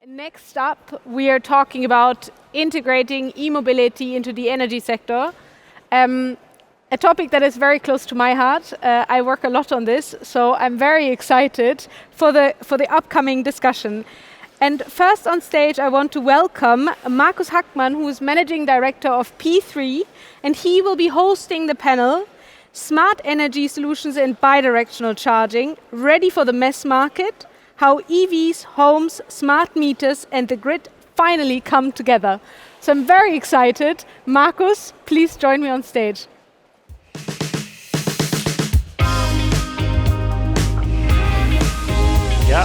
Next up, we are talking about integrating e-mobility into the energy sector. A topic that is very close to my heart. I work a lot on this, so I'm very excited for the upcoming discussion. And first on stage, I want to welcome Markus Hackmann, who is Managing Director of P3, and he will be hosting the panel, Smart Energy Solutions in Bidirectional Charging, Ready for the Mass Market, how EVs, homes, smart meters and the grid finally come together. So I'm very excited. Markus, please join me on stage. Yeah,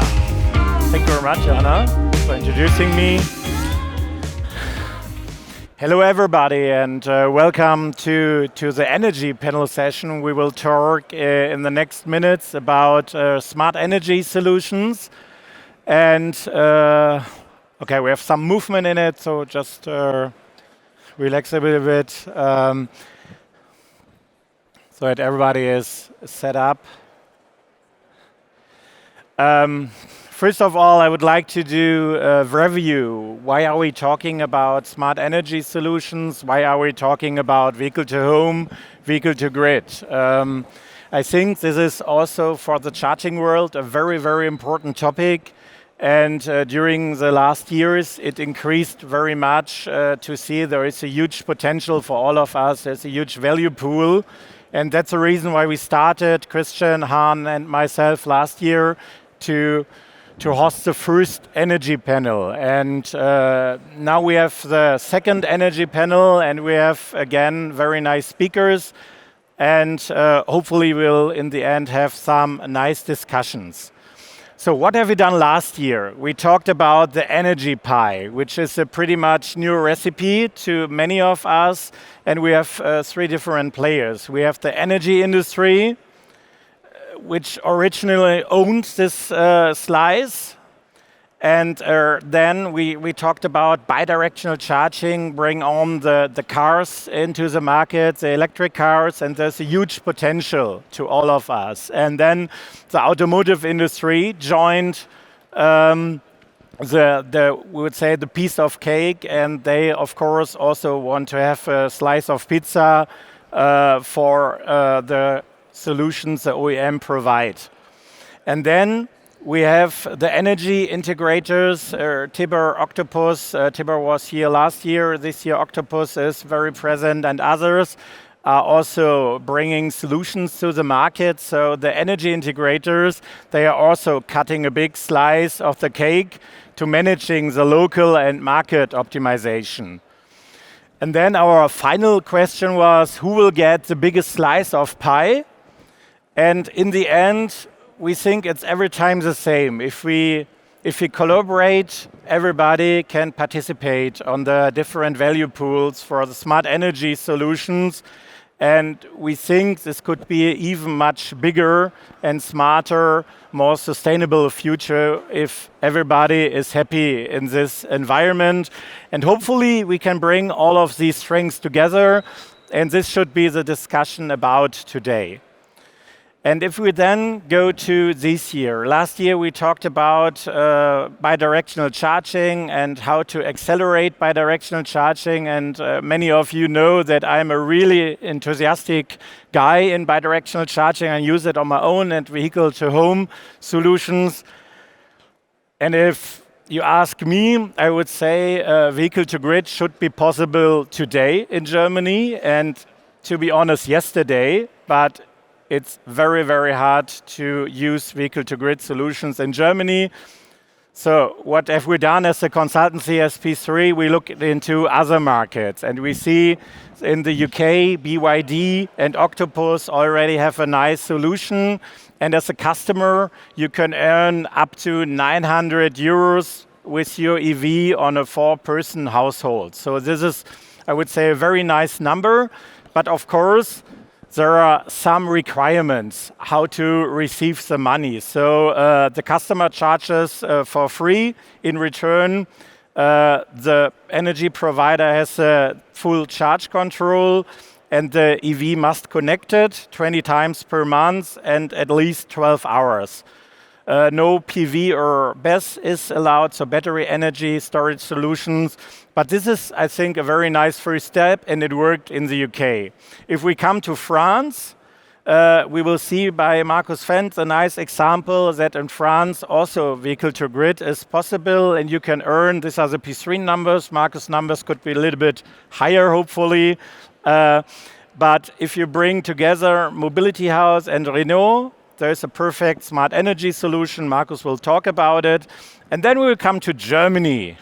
thank you very much, Anna, for introducing me. Hello, everybody, and welcome to the energy panel session. We will talk in the next minutes about smart energy solutions. And okay, we have some movement in it, so just relax a little bit so that everybody is set up. First of all, I would like to do a review. Why are we talking about smart energy solutions? Why are we talking about vehicle to home, vehicle to grid? I think this is also for the charging world a very, very important topic. And during the last years, it increased very much to see there is a huge potential for all of us. There's a huge value pool. And that's the reason why we started, Christian, Han, and myself last year, to host the first energy panel. And now we have the second energy panel, and we have, again, very nice speakers. And hopefully we'll, in the end, have some nice discussions. So what have we done last year? We talked about the energy pie, which is a pretty much new recipe to many of us. And we have three different players. We have the energy industry, which originally owned this slice. And then we talked about bidirectional charging, bring on the cars into the market, the electric cars, and there's a huge potential to all of us. And then the automotive industry joined we would say the piece of cake, and they of course also want to have a slice of pizza for the solutions the OEM provide. And then we have the energy integrators, Tibber, Octopus. Tibber was here last year. This year Octopus is very present, and others are also bringing solutions to the market. So the energy integrators, they are also cutting a big slice of the cake to managing the local and market optimization. And then our final question was, who will get the biggest slice of pie? And in the end, we think it's every time the same. If we collaborate, everybody can participate on the different value pools for the smart energy solutions. And we think this could be even much bigger and smarter, more sustainable future if everybody is happy in this environment. And hopefully we can bring all of these strengths together. And this should be the discussion about today. And if we then go to this year, last year we talked about bidirectional charging and how to accelerate bidirectional charging. And many of you know that I'm a really enthusiastic guy in bidirectional charging. I use it on my own and vehicle to home solutions. And if you ask me, I would say vehicle to grid should be possible today in Germany. And to be honest, yesterday, but it's very, very hard to use vehicle-to-grid solutions in Germany. So what have we done as a consultancy, as P3? We look into other markets, and we see in the UK, BYD and Octopus already have a nice solution. And as a customer, you can earn up to 900 euros with your EV on a 4-person household. So this is, I would say, a very nice number. But of course, there are some requirements how to receive the money. So the customer charges for free. In return, the energy provider has a full charge control, and the EV must connect it 20 times per month and at least 12 hours. No PV or BESS is allowed, so battery energy storage solutions. But this is, I think, a very nice first step, and it worked in the UK. If we come to France, we will see by Markus Fendt a nice example that in France also vehicle to grid is possible, and you can earn, these are the P3 numbers, Markus numbers could be a little bit higher hopefully. But if you bring together Mobility House and Renault, there is a perfect smart energy solution. Markus will talk about it. And then we will come to Germany.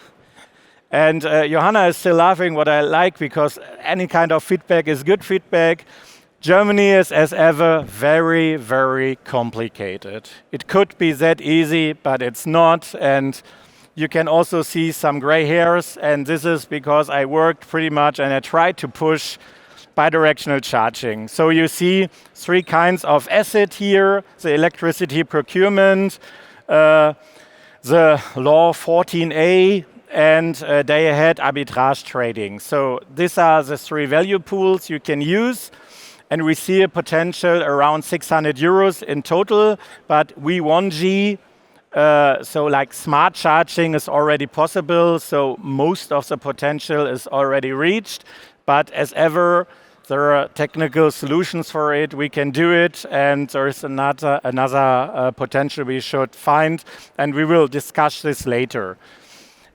And Johanna is still laughing, what I like, because any kind of feedback is good feedback. Germany is, as ever, very, very complicated. It could be that easy, but it's not. And you can also see some gray hairs. And this is because I worked pretty much and I tried to push bidirectional charging. So you see 3 kinds of asset here, the electricity procurement, the law 14a, and day-ahead arbitrage trading. So these are the 3 value pools you can use. And we see a potential around 600 euros in total, but V1G, so like smart charging is already possible, so most of the potential is already reached. But as ever, there are technical solutions for it. We can do it, and there is another potential we should find, and we will discuss this later.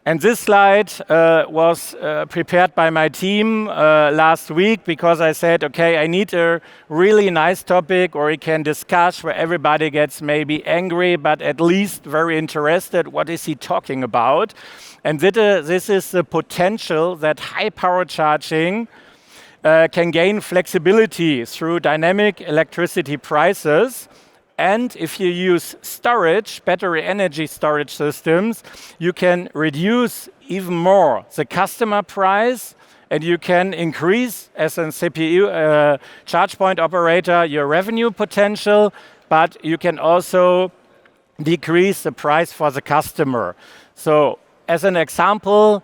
And this slide was prepared by my team last week because I said, okay, I need a really nice topic or we can discuss where everybody gets maybe angry, but at least very interested. What is he talking about? And this is the potential that high power charging can gain flexibility through dynamic electricity prices. And if you use storage, battery energy storage systems, you can reduce even more the customer price, and you can increase, as a CPU charge point operator, your revenue potential, but you can also decrease the price for the customer. So as an example,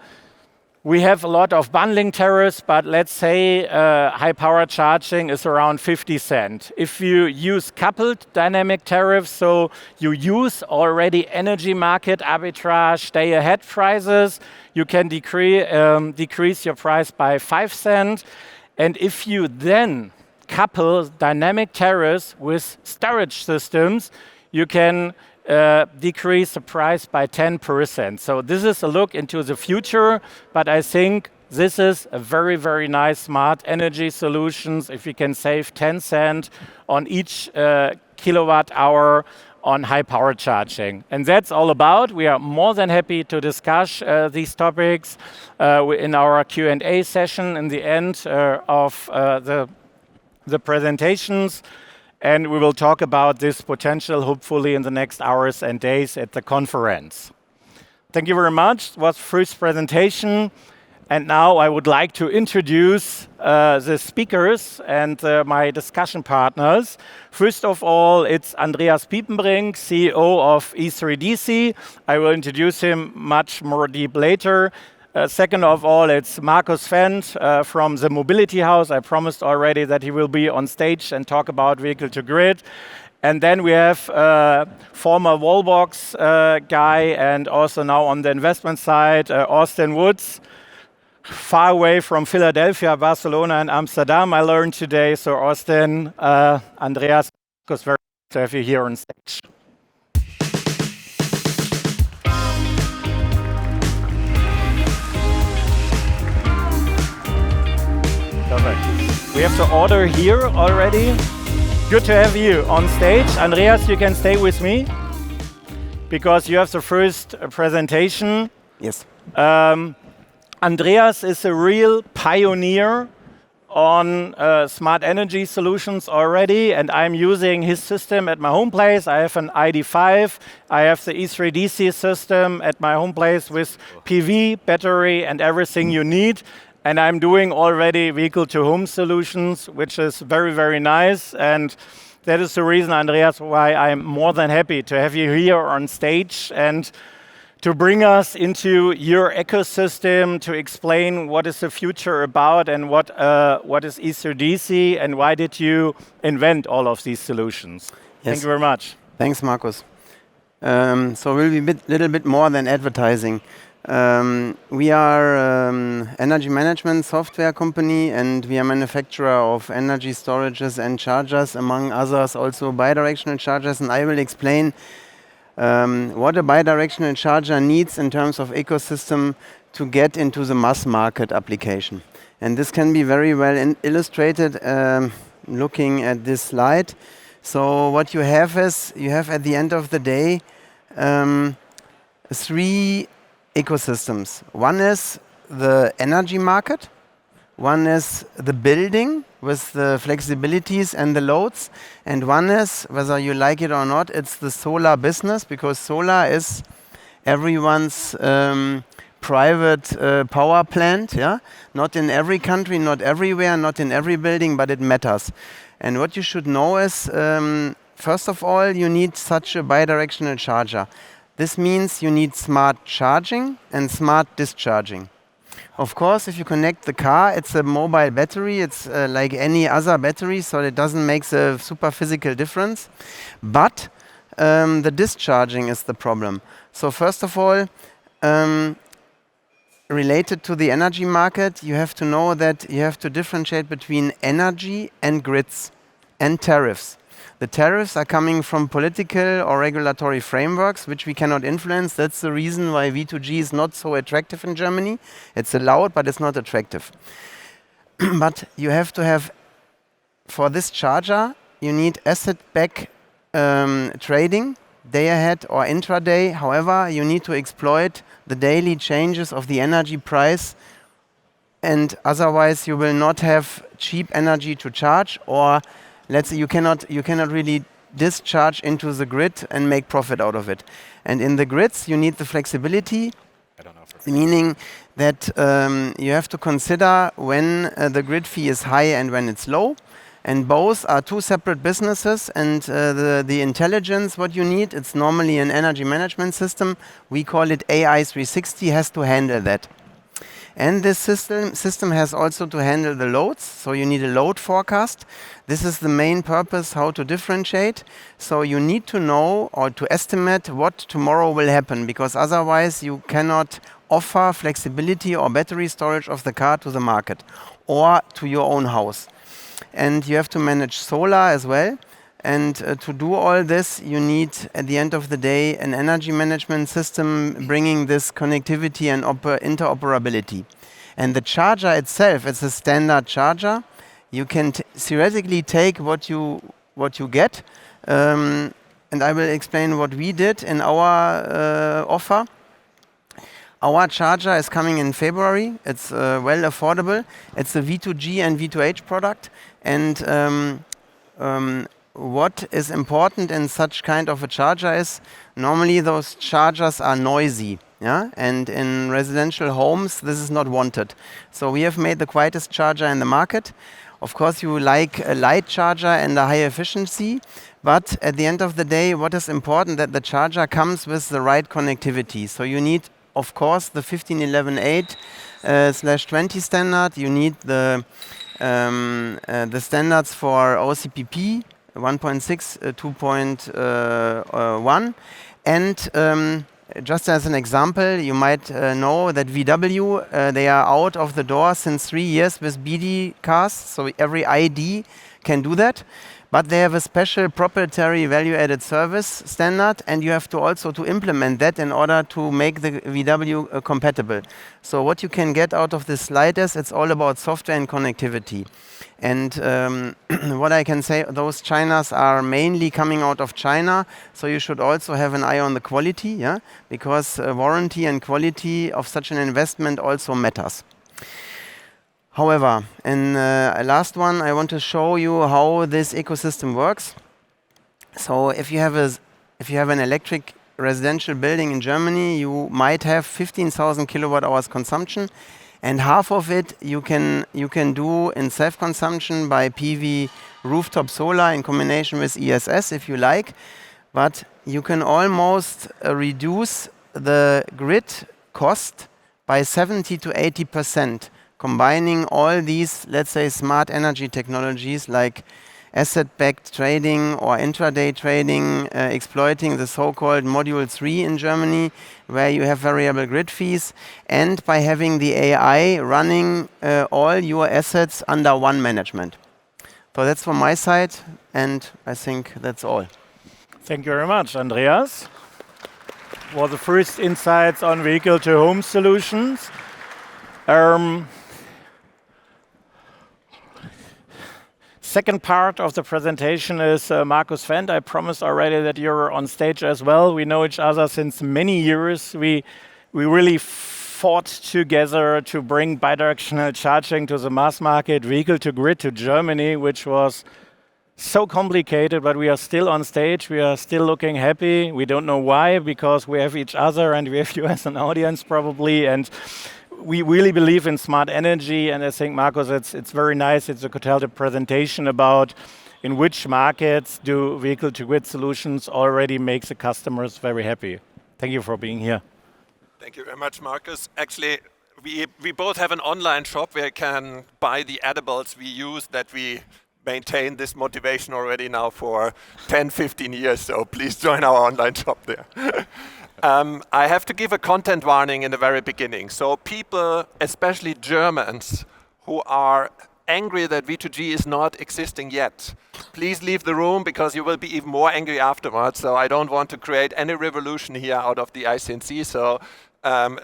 we have a lot of bundling tariffs, but let's say high power charging is around 50 cents. If you use coupled dynamic tariffs, so you use already energy market arbitrage day ahead prices, you can decrease your price by 5 cents. And if you then couple dynamic tariffs with storage systems, you can decrease the price by 10%. So this is a look into the future, but I think this is a very, very nice smart energy solutions if you can save 10 cents on each kilowatt hour on high power charging. And that's all about. We are more than happy to discuss these topics in our Q&A session in the end of the presentations. And we will talk about this potential, hopefully, in the next hours and days at the conference. Thank you very much. It was the first presentation. And now I would like to introduce the speakers and my discussion partners. First of all, it's Andreas Piepenbrink, CEO of E3DC. I will introduce him much more deep later. Second of all, it's Markus Fendt from the Mobility House. I promised already that he will be on stage and talk about vehicle to grid. And then we have former Wallbox guy and also now on the investment side, Austin Woods, far away from Philadelphia, Barcelona and Amsterdam, I learned today. So Austin, Andreas, Markus, very glad to have you here on stage. Perfect. We have the order here already. Good to have you on stage. Andreas, you can stay with me because you have the first presentation. Yes. Andreas is a real pioneer on smart energy solutions already, and I'm using his system at my home place. I have an ID.5. I have the E3DC system at my home place with PV, battery, and everything you need. And I'm doing already vehicle-to-home solutions, which is very, very nice. And that is the reason, Andreas, why I'm more than happy to have you here on stage and to bring us into your ecosystem, to explain what is the future about and what is E3DC and why did you invent all of these solutions. Yes. Thank you very much. Thanks, Markus. So we'll be a little bit more than advertising. We are energy management software company, and we are manufacturer of energy storages and chargers, among others also bidirectional chargers, and I will explain what a bidirectional charger needs in terms of ecosystem to get into the mass market application. And this can be very well illustrated looking at this slide. So what you have is, you have at the end of the day 3 ecosystems. One is the energy market, one is the building with the flexibilities and the loads, and one is, whether you like it or not, it's the solar business, because solar is everyone's private power plant. Yeah? Not in every country, not everywhere, not in every building, but it matters. And what you should know is, first of all, you need such a bidirectional charger. This means you need smart charging and smart discharging. Of course, if you connect the car, it's a mobile battery. It's like any other battery, so it doesn't make a super physical difference. But the discharging is the problem. So first of all, related to the energy market, you have to know that you have to differentiate between energy and grids and tariffs. The tariffs are coming from political or regulatory frameworks, which we cannot influence. That's the reason why V2G is not so attractive in Germany. It's allowed, but it's not attractive. But you have to have, for this charger, you need asset-backed trading, day ahead or intraday. However, you need to exploit the daily changes of the energy price, and otherwise you will not have cheap energy to charge, or let's say you cannot really discharge into the grid and make profit out of it. And in the grids, you need the flexibility, meaning that you have to consider when the grid fee is high and when it's low. And both are 2 separate businesses, and the intelligence, what you need, it's normally an energy management system. We call it AI 360, has to handle that. And this system has also to handle the loads, so you need a load forecast. This is the main purpose, how to differentiate. So you need to know or to estimate what tomorrow will happen, because otherwise you cannot offer flexibility or battery storage of the car to the market or to your own house. And you have to manage solar as well. And to do all this, you need, at the end of the day, an energy management system bringing this connectivity and interoperability. And the charger itself, it's a standard charger. You can theoretically take what you get. And I will explain what we did in our offer. Our charger is coming in February. It's well affordable. It's a V2G and V2H product. And what is important in such kind of a charger is, normally those chargers are noisy, yeah? And in residential homes, this is not wanted. So we have made the quietest charger in the market. Of course, you like a light charger and a high efficiency, but at the end of the day, what is important, that the charger comes with the right connectivity. So you need, of course, the 15.11.8/20 standard. You need the standards for OCPP, 1.6, 2.1. And just as an example, you might know that VW, they are out of the door since 3 years with BD cars, so every ID can do that. But they have a special proprietary value-added service standard, and you have to also to implement that in order to make the VW compatible. So what you can get out of this slide is, it's all about software and connectivity. And what I can say, those Chinas are mainly coming out of China, so you should also have an eye on the quality, yeah? Because warranty and quality of such an investment also matters. However, in last one, I want to show you how this ecosystem works. So if you have an electric residential building in Germany, you might have 15,000 kilowatt hours consumption, and half of it you can do in self-consumption by PV rooftop solar in combination with ESS if you like. But you can almost reduce the grid cost by 70 to 80%. Combining all these, let's say, smart energy technologies like asset-backed trading or intraday trading, exploiting the so-called Module 3 in Germany, where you have variable grid fees, and by having the AI running all your assets under one management. So that's from my side, and I think that's all. Thank you very much, Andreas. For the first insights on vehicle-to-home solutions. Second part of the presentation is Markus Wendt. I promised already that you're on stage as well. We know each other since many years. We really fought together to bring bidirectional charging to the mass market, vehicle-to-grid to Germany, which was so complicated, but we are still on stage. We are still looking happy. We don't know why, because we have each other and we have you as an audience probably. And we really believe in smart energy. And I think, Markus, it's very nice that you could tell the presentation about in which markets do vehicle-to-grid solutions already make the customers very happy. Thank you for being here. Thank you very much, Markus. Actually, we both have an online shop where you can buy the edibles we use that we maintain this motivation already now for 10, 15 years, so please join our online shop there. I have to give a content warning in the very beginning. So people, especially Germans, who are angry that V2G is not existing yet, please leave the room because you will be even more angry afterwards. So I don't want to create any revolution here out of the ICNC, so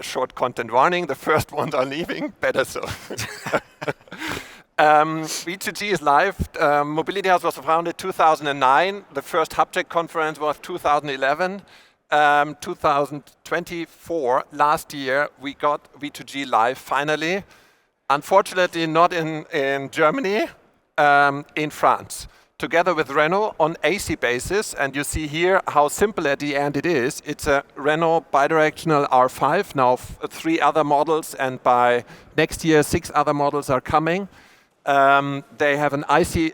short content warning. The first ones are leaving, better so. V2G is live. Mobility House was founded 2009. The first Hubject conference was 2011. 2024, last year, we got V2G live finally. Unfortunately, not in Germany, in France. Together with Renault on AC basis, and you see here how simple at the end it is. It's a Renault bidirectional R5, now 3 other models, and by next year 6 other models are coming. They have an AC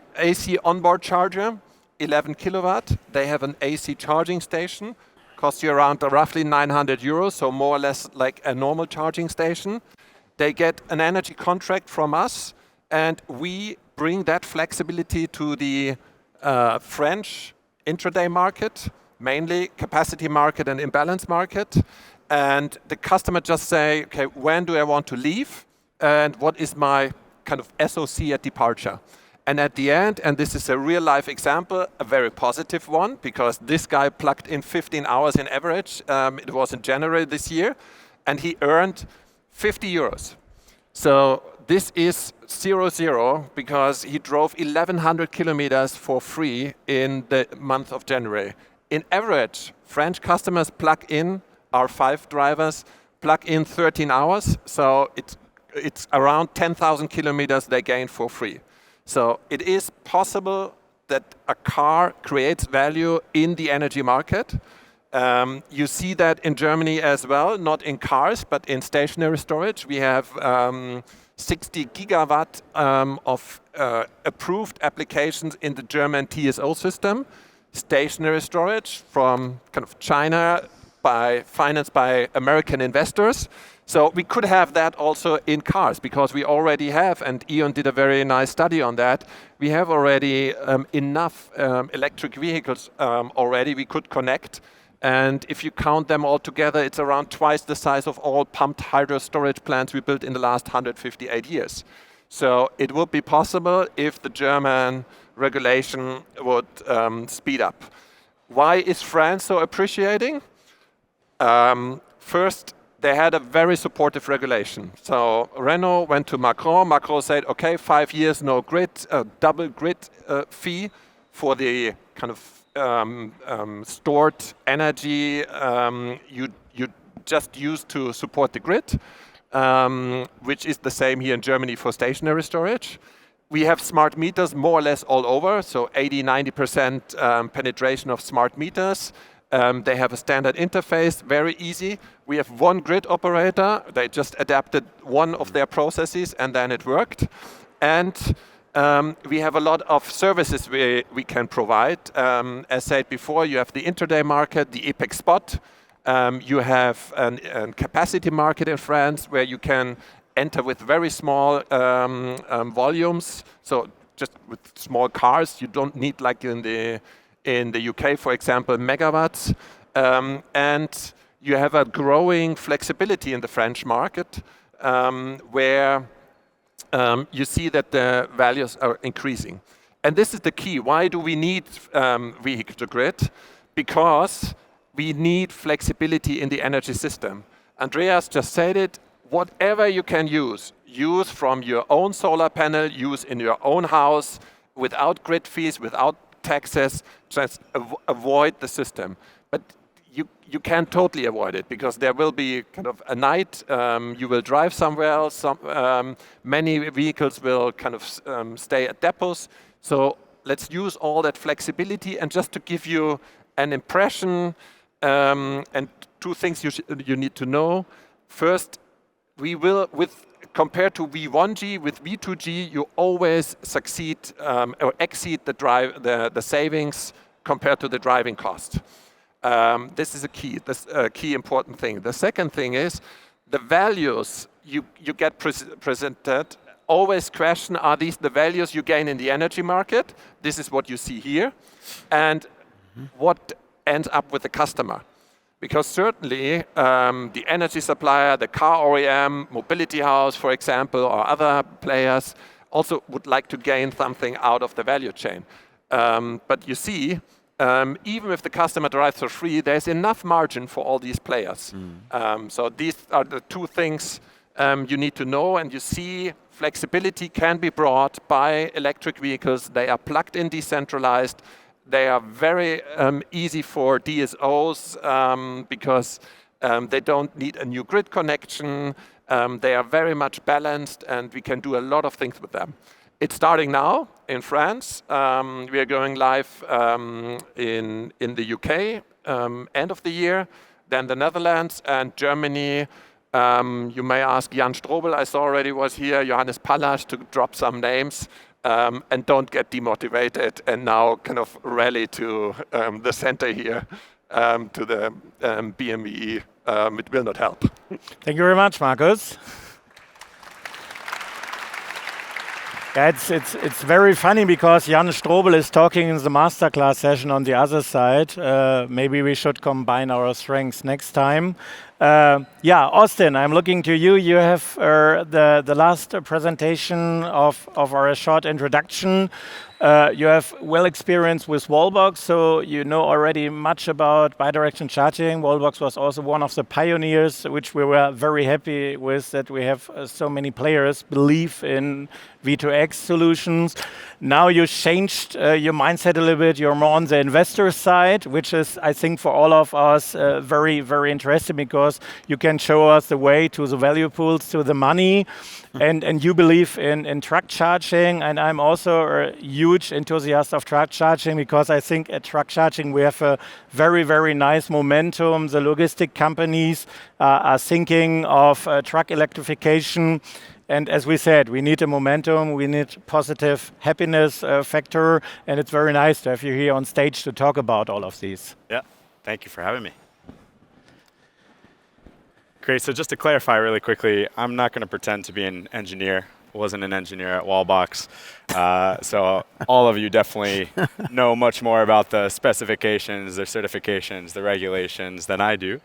onboard charger, 11 kilowatt. They have an AC charging station, costs you around roughly 900 euros, so more or less like a normal charging station. They get an energy contract from us, and we bring that flexibility to the French intraday market, mainly capacity market and imbalance market. And the customer just say, okay, when do I want to leave? And what is my kind of SOC at departure? And at the end, and this is a real life example, a very positive one, because this guy plugged in 15 hours in average. It was in January this year, and he earned 50 euros. So this is 0-0 because he drove 1,100 kilometers for free in the month of January. In average, French customers plug in, R5 drivers, plug in 13 hours. So it's around 10,000 kilometers they gain for free. So it is possible that a car creates value in the energy market. You see that in Germany as well, not in cars, but in stationary storage. We have 60 gigawatt of approved applications in the German TSO system. Stationary storage from kind of China, financed by American investors. So we could have that also in cars because we already have, and E.ON did a very nice study on that. We have already enough electric vehicles already we could connect. And if you count them all together, it's around twice the size of all pumped hydro storage plants we built in the last 158 years. So it would be possible if the German regulation would speed up. Why is France so appreciating? First, they had a very supportive regulation. So Renault went to Macron. Macron said, okay, 5 years, no grid, double grid fee for the kind of stored energy you just use to support the grid, which is the same here in Germany for stationary storage. We have smart meters more or less all over, so 80-90% penetration of smart meters. They have a standard interface, very easy. We have one grid operator. They just adapted one of their processes and then it worked. And we have a lot of services we can provide. As said before, you have the intraday market, the EPEX spot. You have a capacity market in France where you can enter with very small volumes. So just with small cars. You don't need, like in the UK, for example, megawatts. And you have a growing flexibility in the French market, where you see that the values are increasing. And this is the key. Why do we need vehicle to grid? Because we need flexibility in the energy system. Andreas just said it, whatever you can use from your own solar panel, use in your own house, without grid fees, without taxes, just avoid the system. But you can't totally avoid it, because there will be kind of a night, you will drive somewhere else, many vehicles will kind of stay at depots. So let's use all that flexibility. And just to give you an impression, and two things you need to know. First, we will, compared to V1G, with V2G, you always succeed or exceed the savings compared to the driving cost. This is a key important thing. The second thing is the values you get presented. Always question, are these the values you gain in the energy market? This is what you see here. And what ends up with the customer. Because certainly the energy supplier, the car OEM, mobility house, for example, or other players also would like to gain something out of the value chain. But you see, even if the customer drives for free, there's enough margin for all these players. So these are the two things you need to know. And you see, flexibility can be brought by electric vehicles. They are plugged in, decentralized. They are very easy for DSOs because they don't need a new grid connection. They are very much balanced, and we can do a lot of things with them. It's starting now in France. We are going live in the UK end of the year, then the Netherlands and Germany. You may ask Jan Strobel, I saw already was here, Johannes Pallasch, to drop some names. And don't get demotivated and now kind of rally to the center here, to the BMWE. It will not help. Thank you very much, Markus. Yeah, it's very funny because Jan Strobel is talking in the masterclass session on the other side. Maybe we should combine our strengths next time. Yeah, Austin, I'm looking to you. You have the last presentation of our short introduction. You have well experience with Wallbox, so you know already much about bidirectional charging. Wallbox was also one of the pioneers, which we were very happy with, that we have so many players believe in V2X solutions. Now you changed your mindset a little bit. You're more on the investor side, which is, I think, for all of us very, very interesting, because you can show us the way to the value pools, to the money. And you believe in truck charging, and I'm also a huge enthusiast of truck charging, because I think at truck charging we have a very, very nice momentum. The logistic companies are thinking of truck electrification. And as we said, we need a momentum, we need positive happiness factor, and it's very nice to have you here on stage to talk about all of these. Yeah, thank you for having me. Great, so just to clarify really quickly, I'm not going to pretend to be an engineer. I wasn't an engineer at Wallbox. So all of you definitely know much more about the specifications, the certifications, the regulations than I do.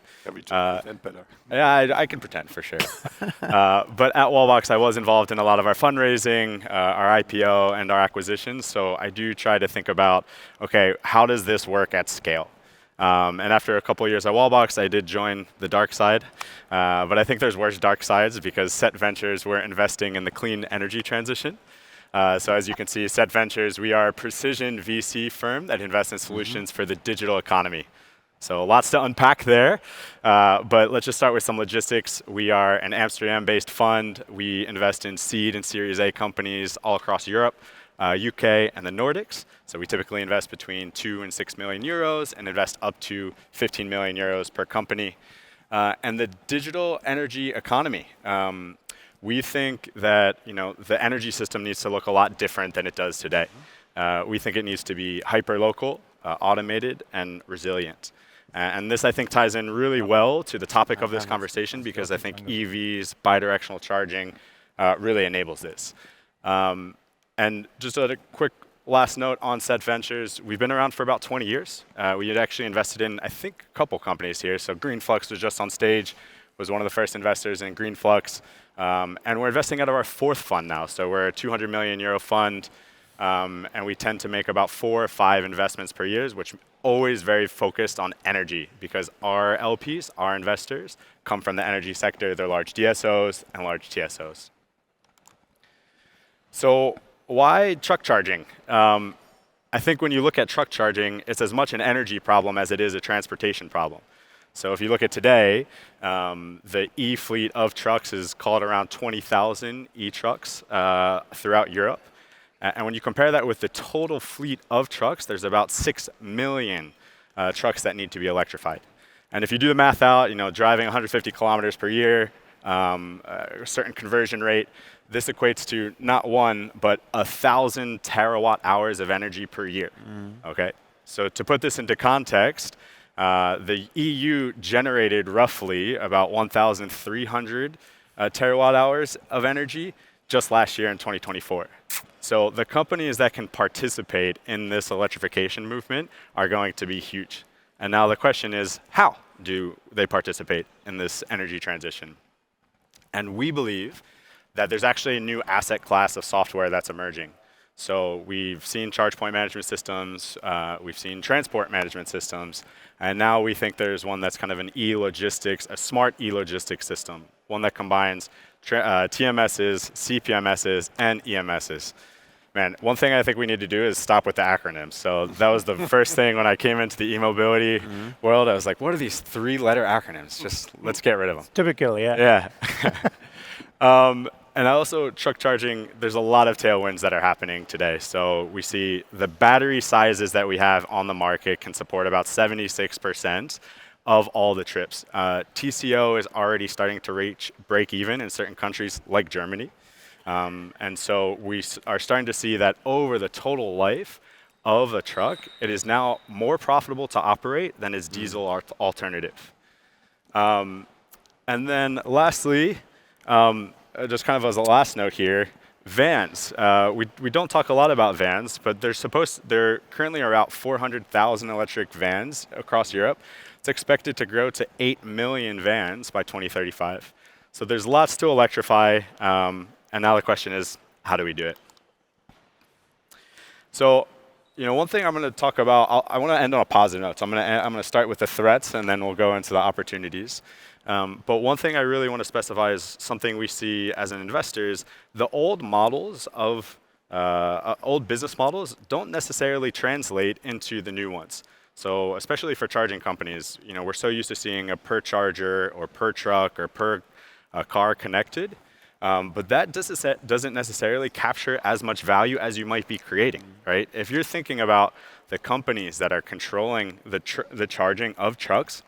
Yeah, I can pretend for sure. But at Wallbox, I was involved in a lot of our fundraising, our IPO, and our acquisitions. So I do try to think about, okay, how does this work at scale? And after a couple of years at Wallbox, I did join the dark side. But I think there's worse dark sides, because Set Ventures, we're investing in the clean energy transition. So as you can see, Set Ventures, we are a precision VC firm that invests in solutions for the digital economy. So lots to unpack there. But let's just start with some logistics. We are an Amsterdam-based fund. We invest in seed and Series A companies all across Europe, UK, and the Nordics. So we typically invest between 2 and 6 million euros and invest up to 15 million euros per company. And the digital energy economy. We think that the energy system needs to look a lot different than it does today. We think it needs to be hyper-local, automated, and resilient. And this, I think, ties in really well to the topic of this conversation, because I think EVs, bidirectional charging, really enables this. And just a quick last note on Set Ventures, we've been around for about 20 years. We had actually invested in, I think, a couple companies here. So Greenflux was just on stage, was one of the first investors in Greenflux. And we're investing out of our 4th fund now. So we're a 200 million euro fund. And we tend to make about 4 or 5 investments per year, which always very focused on energy, because our LPs, our investors, come from the energy sector. They're large DSOs and large TSOs. So why truck charging? I think when you look at truck charging, it's as much an energy problem as it is a transportation problem. So if you look at today, the e-fleet of trucks is called around 20,000 e-trucks throughout Europe. And when you compare that with the total fleet of trucks, there's about 6 million trucks that need to be electrified. And if you do the math out, driving 150 kilometers per year, a certain conversion rate, this equates to not 1, but 1,000 terawatt hours of energy per year. Okay? So to put this into context, the EU generated roughly about 1,300 terawatt hours of energy just last year in 2024. So the companies that can participate in this electrification movement are going to be huge. And now the question is, how do they participate in this energy transition? And we believe that there's actually a new asset class of software that's emerging. So we've seen charge point management systems, we've seen transport management systems, and now we think there's one that's kind of an e-logistics, a smart e-logistics system, one that combines TMSs, CPMSs, and EMSs. Man, one thing I think we need to do is stop with the acronyms. So that was the first thing when I came into the eMobility world. I was like, what are these 3-letter acronyms? Just let's get rid of them. Typical, yeah. Yeah. And also truck charging, there's a lot of tailwinds that are happening today. So we see the battery sizes that we have on the market can support about 76% of all the trips. TCO is already starting to reach break even in certain countries like Germany. And so we are starting to see that over the total life of a truck, it is now more profitable to operate than its diesel alternative. And then lastly, just kind of as a last note here, vans. We don't talk a lot about vans, but there currently are about 400,000 electric vans across Europe. It's expected to grow to 8 million vans by 2035. So there's lots to electrify. And now the question is, how do we do it? So, one thing I'm going to talk about, I want to end on a positive note. So I'm going to start with the threats, and then we'll go into the opportunities. But one thing I really want to specify is something we see as an investor is the old models of old business models don't necessarily translate into the new ones. So especially for charging companies, we're so used to seeing a per charger or per truck or per car connected. But that doesn't necessarily capture as much value as you might be creating, right? If you're thinking about the companies that are controlling the charging of trucks,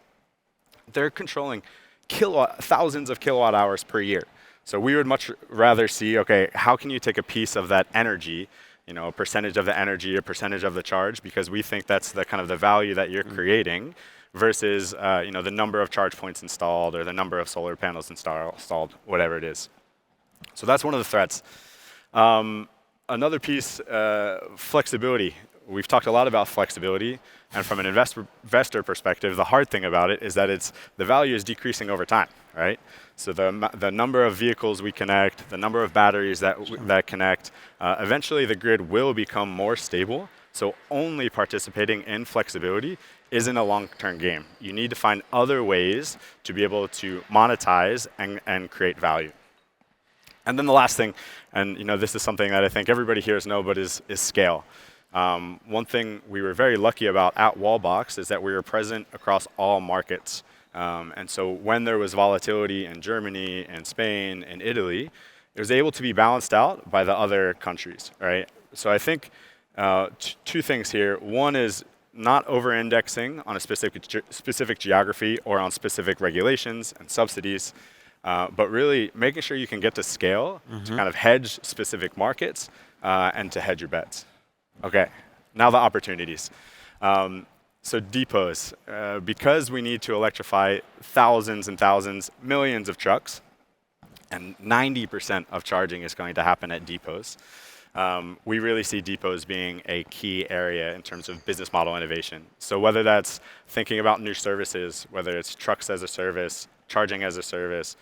they're controlling thousands of kilowatt hours per year. So we would much rather see, okay, how can you take a piece of that energy, a percentage of the energy, a percentage of the charge, because we think that's the kind of the value that you're creating versus the number of charge points installed or the number of solar panels installed, whatever it is. So that's one of the threats. Another piece, flexibility. We've talked a lot about flexibility, and from an investor perspective, the hard thing about it is that the value is decreasing over time, right? So the number of vehicles we connect, the number of batteries that connect, eventually the grid will become more stable. So only participating in flexibility isn't a long-term game. You need to find other ways to be able to monetize and create value. And then the last thing, and this is something that I think everybody here knows, but is scale. One thing we were very lucky about at Wallbox is that we were present across all markets. And so when there was volatility in Germany and Spain and Italy, it was able to be balanced out by the other countries, right? So I think 2 things here. One is not over-indexing on a specific geography or on specific regulations and subsidies, but really making sure you can get to scale to kind of hedge specific markets and to hedge your bets. Okay, now the opportunities. So depots, because we need to electrify thousands and thousands, millions of trucks, and 90% of charging is going to happen at depots. we really see depots being a key area in terms of business model innovation. So whether that's thinking about new services, whether it's trucks as a service, charging as a service,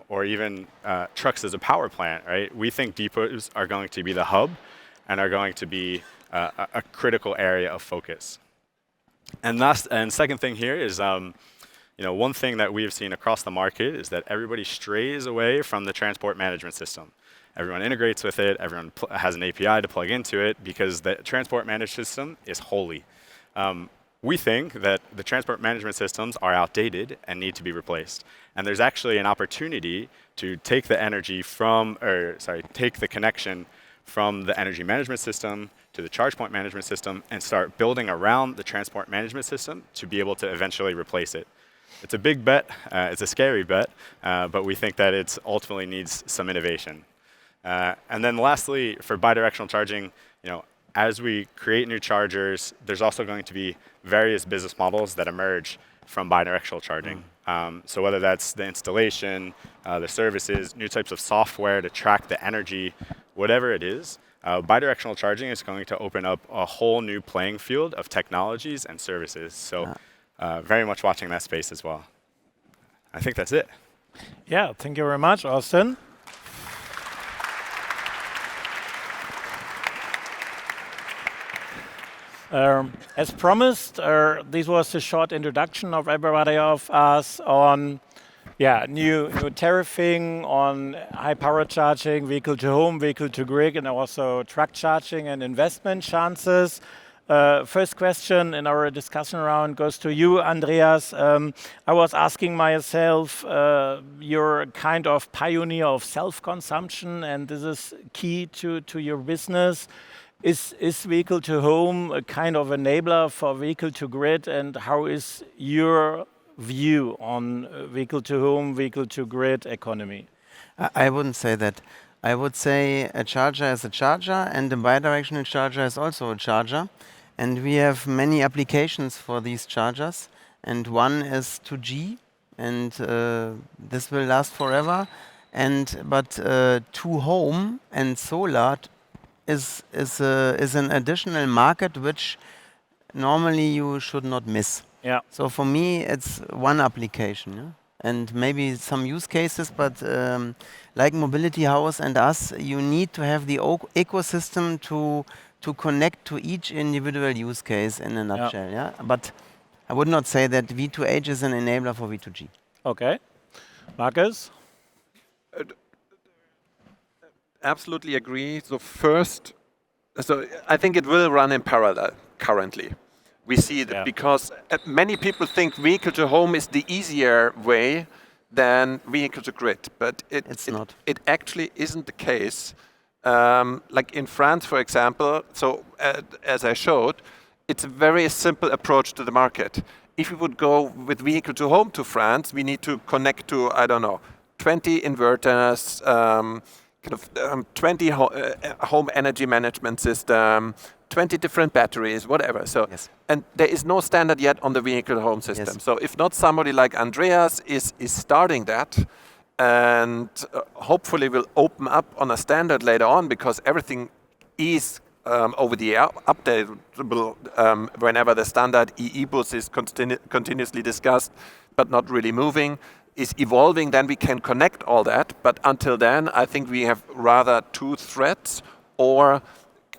or even trucks as a power plant, right? We think depots are going to be the hub and are going to be a critical area of focus. And second thing here is, one thing that we have seen across the market is that everybody strays away from the transport management system. Everyone integrates with it, everyone has an API to plug into it because the transport management system is holy. We think that the transport management systems are outdated and need to be replaced. And there's actually an opportunity to take the take the connection from the energy management system to the charge point management system and start building around the transport management system to be able to eventually replace it. It's a big bet, it's a scary bet, but we think that it ultimately needs some innovation. And then lastly, for bidirectional charging, as we create new chargers, there's also going to be various business models that emerge from bidirectional charging. So whether that's the installation, the services, new types of software to track the energy, whatever it is, bidirectional charging is going to open up a whole new playing field of technologies and services. So very much watching that space as well. I think that's it. Yeah, thank you very much, Austin. As promised, this was a short introduction of everybody of us on new tariffing, on high power charging, vehicle to home, vehicle to grid, and also truck charging and investment chances. First question in our discussion round goes to you, Andreas. I was asking myself, you're kind of pioneer of self-consumption, and this is key to your business. Is vehicle to home a kind of enabler for vehicle to grid, and how is your view on vehicle to home, vehicle to grid economy? I wouldn't say that. I would say a charger is a charger, and a bidirectional charger is also a charger. And we have many applications for these chargers. And one is 2G, and this will last forever. But to home and solar is an additional market which normally you should not miss. Yeah. So for me, it's one application, and maybe some use cases. But like Mobility House and us, you need to have the ecosystem to connect to each individual use case in a nutshell. Yeah. But I would not say that V2H is an enabler for V2G. Okay, Markus. Absolutely agree. So I think it will run in parallel currently. We see that because many people think vehicle to home is the easier way than vehicle to grid, but it's not. It actually isn't the case. Like in France, for example, so as I showed, it's a very simple approach to the market. If we would go with vehicle to home to France, we need to connect to, 20 inverters, 20 home energy management system, 20 different batteries, whatever. So, and there is no standard yet on the vehicle home system. So if not somebody like Andreas is starting that, and hopefully will open up on a standard later on, because everything is over the air updatable whenever the standard eBus is continuously discussed, but not really moving, is evolving, then we can connect all that. But until then, I think we have rather two threads or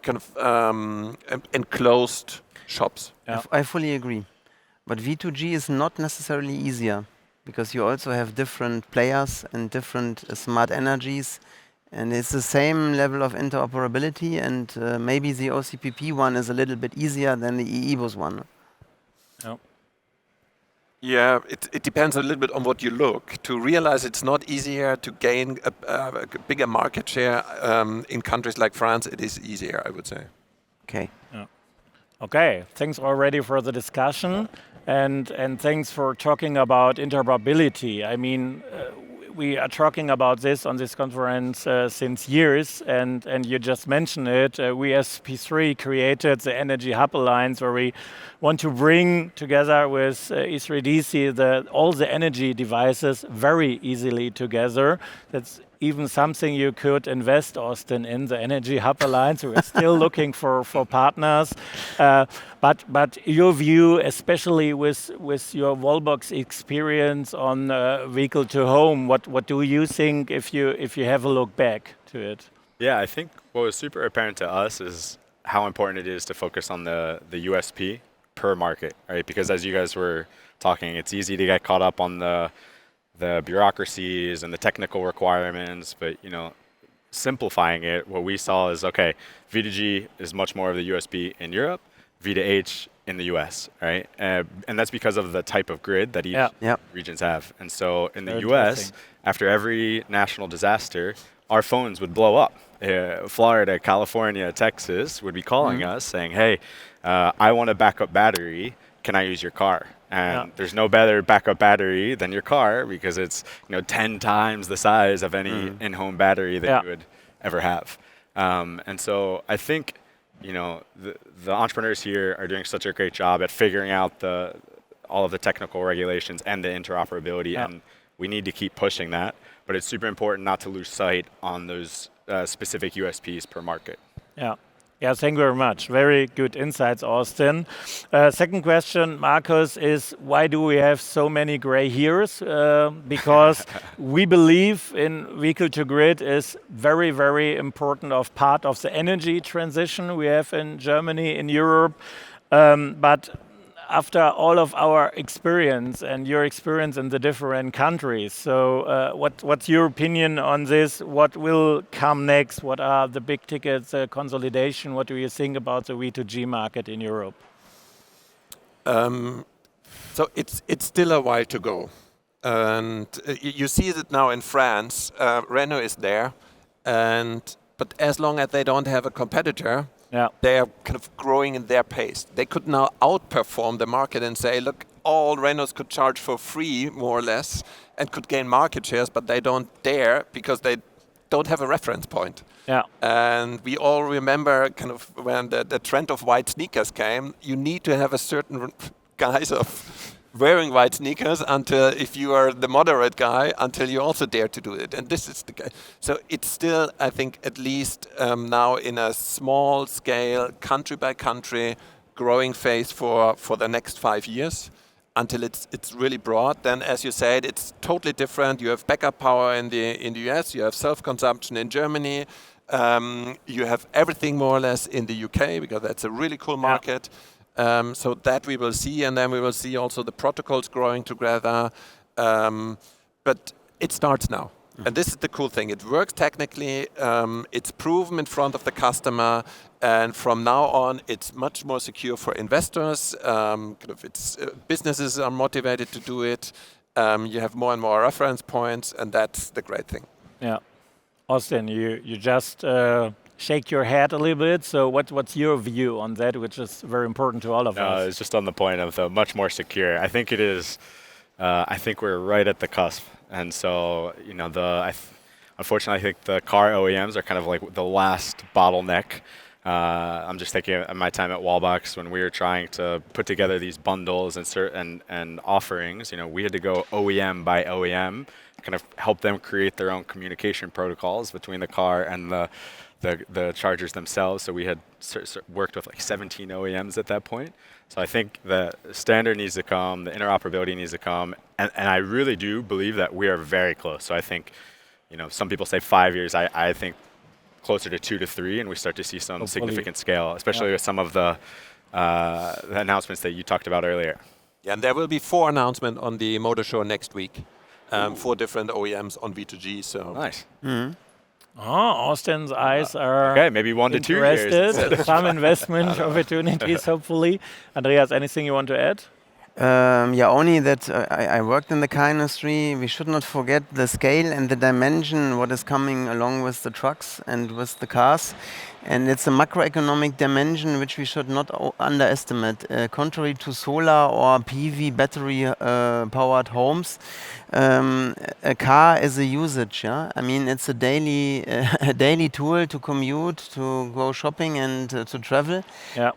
kind of enclosed shops. Yeah. I fully agree. But V2G is not necessarily easier, because you also have different players and different smart energies. And it's the same level of interoperability, and maybe the OCPP one is a little bit easier than the eBus one. Yeah. Yeah, it depends a little bit on what you look. To realize it's not easier to gain a bigger market share in countries like France, it is easier, I would say. Okay. Yeah. Okay, thanks already for the discussion, and thanks for talking about interoperability. I mean, we are talking about this on this conference since years, and you just mentioned it. We as P3 created the Energy Hub Alliance, where we want to bring together with E3DC all the energy devices very easily together. That's even something you could invest, Austin, in the Energy Hub Alliance. We're still looking for partners. But your view, especially with your Wallbox experience on vehicle to home, what do you think if you have a look back to it? Yeah, I think what was super apparent to us is how important it is to focus on the USP per market, right? Because as you guys were talking, it's easy to get caught up on the bureaucracies and the technical requirements, but simplifying it, what we saw is, okay, V2G is much more of the USP in Europe, V2H in the US, right? And that's because of the type of grid that each regions have. And so in the US, after every national disaster, our phones would blow up. Florida, California, Texas would be calling us saying, hey, I want a backup battery. Can I use your car? And there's no better backup battery than your car because it's 10 times the size of any in-home battery that you would ever have. And so I think the entrepreneurs here are doing such a great job at figuring out all of the technical regulations and the interoperability, and we need to keep pushing that. But it's super important not to lose sight on those specific USPs per market. Yeah, thank you very much. Very good insights, Austin. Second question, Markus, is why do we have so many gray hairs? Because we believe in vehicle to grid is very, very important of part of the energy transition we have in Germany, in Europe. But after all of our experience and your experience in the different countries, so what's your opinion on this? What will come next? What are the big tickets, consolidation? What do you think about the V2G market in Europe? So it's still a while to go. And you see it now in France. Renault is there. But as long as they don't have a competitor, they are kind of growing in their pace. They could now outperform the market and say, look, all Renaults could charge for free, more or less, and could gain market shares, but they don't dare because they don't have a reference point. And we all remember kind of when the trend of white sneakers came, you need to have a certain guise of wearing white sneakers until, if you are the moderate guy, until you also dare to do it. And this is the guy. So it's still, I think, at least now in a small scale, country by country, growing phase for the next 5 years until it's really broad. Then, as you said, it's totally different. You have backup power in the US, you have self-consumption in Germany, you have everything more or less in the UK because that's a really cool market. So that we will see, and then we will see also the protocols growing together. But it starts now. And this is the cool thing. It works technically. It's proven in front of the customer. And from now on, it's much more secure for investors. Businesses are motivated to do it. You have more and more reference points, and that's the great thing. Yeah. Austin, you just shake your head a little bit. So what's your view on that, which is very important to all of us? It's just on the point of the much more secure. I think it is. I think we're right at the cusp, and so unfortunately, I think the car OEMs are kind of like the last bottleneck. I'm just thinking of my time at Wallbox when we were trying to put together these bundles and offerings. We had to go OEM by OEM, kind of help them create their own communication protocols between the car and the chargers themselves. So we had worked with like 17 OEMs at that point. So I think the standard needs to come, the interoperability needs to come, and I really do believe that we are very close. So I think, some people say 5 years. I think closer to 2 to 3, and we start to see some significant scale, especially with some of the announcements that you talked about earlier. Yeah, and there will be 4 announcements on the Motor Show next week. 4 different OEMs on V2G. So nice. Austin's eyes are okay. Maybe 1 to 2 years. Some investment opportunities, hopefully. Andreas, anything you want to add? Only that I worked in the car industry. We should not forget the scale and the dimension, what is coming along with the trucks and with the cars. And it's a macroeconomic dimension which we should not underestimate. Contrary to solar or PV battery powered homes, a car is a usage. I mean, it's a daily tool to commute, to go shopping, and to travel.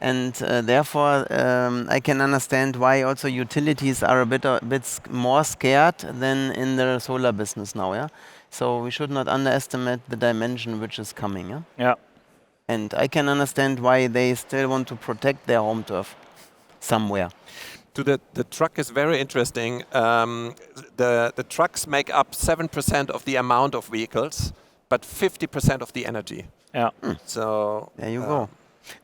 And therefore, I can understand why also utilities are a bit more scared than in the solar business now. So we should not underestimate the dimension which is coming. Yeah? Yeah. And I can understand why they still want to protect their home turf somewhere. The truck is very interesting. The trucks make up 7% of the amount of vehicles, but 50% of the energy. Yeah. So There you go.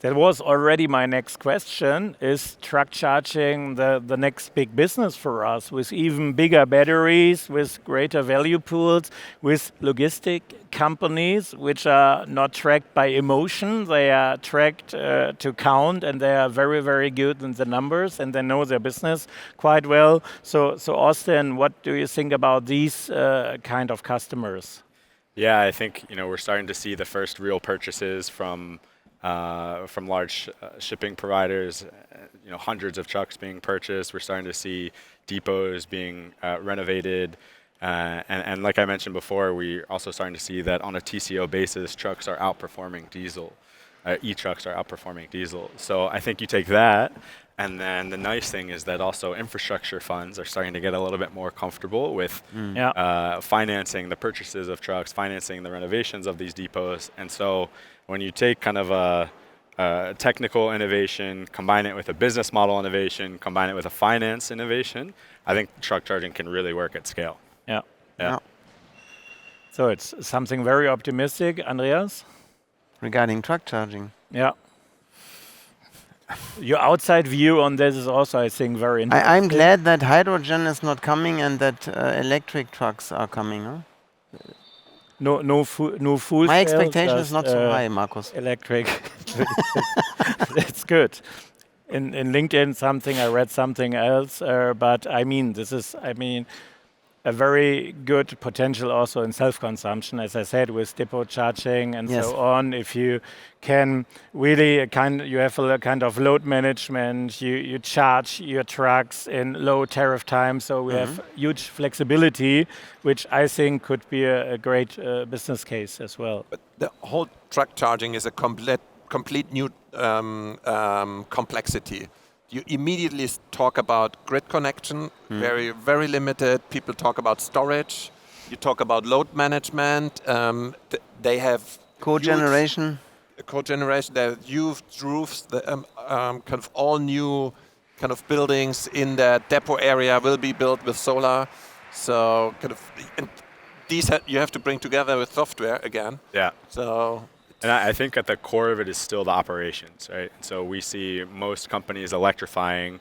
That was already my next question. Is truck charging the next big business for us with even bigger batteries, with greater value pools, with logistic companies which are not tracked by emotion, they are tracked to count, and they are very, very good in the numbers and they know their business quite well. So Austin, what do you think about these kind of customers? Yeah, I think we're starting to see the first real purchases from large shipping providers. Hundreds of trucks being purchased. We're starting to see depots being renovated, and like I mentioned before, we're also starting to see that on a TCO basis, trucks are outperforming diesel. E-trucks are outperforming diesel. So I think you take that. And then the nice thing is that also infrastructure funds are starting to get a little bit more comfortable with financing the purchases of trucks, financing the renovations of these depots. And so when you take kind of a technical innovation, combine it with a business model innovation, combine it with a finance innovation, I think truck charging can really work at scale. Yeah. So it's something very optimistic, Andreas? Regarding truck charging. Yeah. Your outside view on this is also, I think, very interesting. I'm glad that hydrogen is not coming and that electric trucks are coming. Huh? No full My cells, expectation is just, not so high, Markus. Electric. That's good. In LinkedIn, I read something else, but this is a very good potential also in self-consumption, as I said, with depot charging and so on. If you can really you have a kind of load management, you charge your trucks in low tariff time, so we have huge flexibility, which I think could be a great business case as well. But the whole truck charging is a complete new complexity. You immediately talk about grid connection, very, very limited. People talk about storage. You talk about load management. They have cogeneration. They have huge roofs. Kind of all new kind of buildings in the depot area will be built with solar. So kind of these you have to bring together with software again. Yeah. So. And I think at the core of it is still the operations, right? So we see most companies electrifying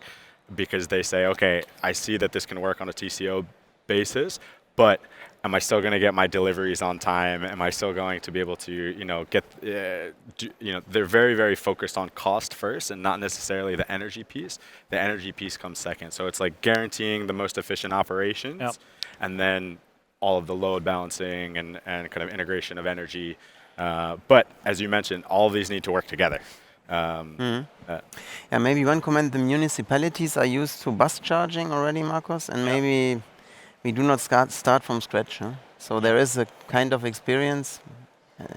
because they say, okay, I see that this can work on a TCO basis, but am I still going to get my deliveries on time? Am I still going to be able to, get, they're very, very focused on cost first and not necessarily the energy piece. The energy piece comes second. So it's like guaranteeing the most efficient operations and then all of the load balancing and kind of integration of energy. But as you mentioned, all of these need to work together. Maybe one comment, the municipalities are used to bus charging already, Markus, and maybe we do not start from scratch. Huh? So there is a kind of experience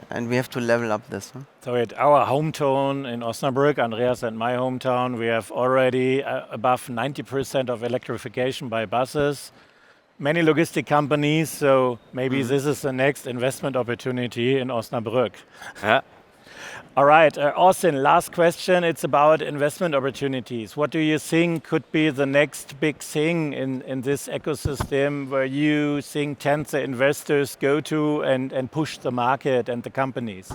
and we have to level up this. Huh? So at our hometown in Osnabrück, Andreas and my hometown, we have already above 90% of electrification by buses. Many logistic companies, so maybe this is the next investment opportunity in Osnabrück. All right, Austin, last question. It's about investment opportunities. What do you think could be the next big thing in this ecosystem where you think tend the investors go to and push the market and the companies?